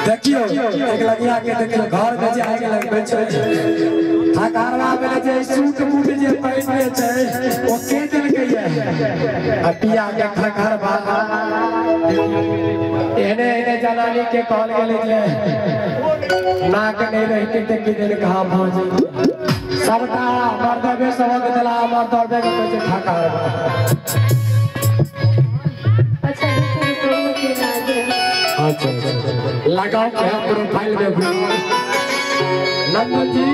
देखियो एक लगिया के देखियो घर में जे आके लगबै छै ठकारवा में जे सूट बूट जे पहिने छै ओ के देलकै ये आ पिया के ठकारवा एने एने जनानी के कहल गेलै जे नाक नहीं रहती त कि दिन कहां भौजी सबटा मर्दबे सबक देला मर्दबे के कहै छै ठकारवा। अच्छा लगाओ क्या प्रोफाइल में नंदन जी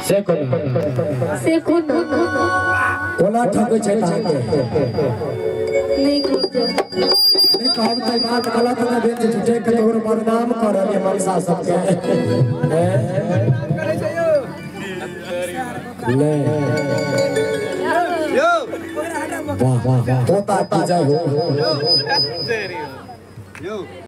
से कौन कोला ठगै छै ताके नहीं कहब त बात गलत न भेल छै झूठे के तोर बदनाम करल है मनसा सबके करे छै यो यो वाह वाह पोता की जय हो यो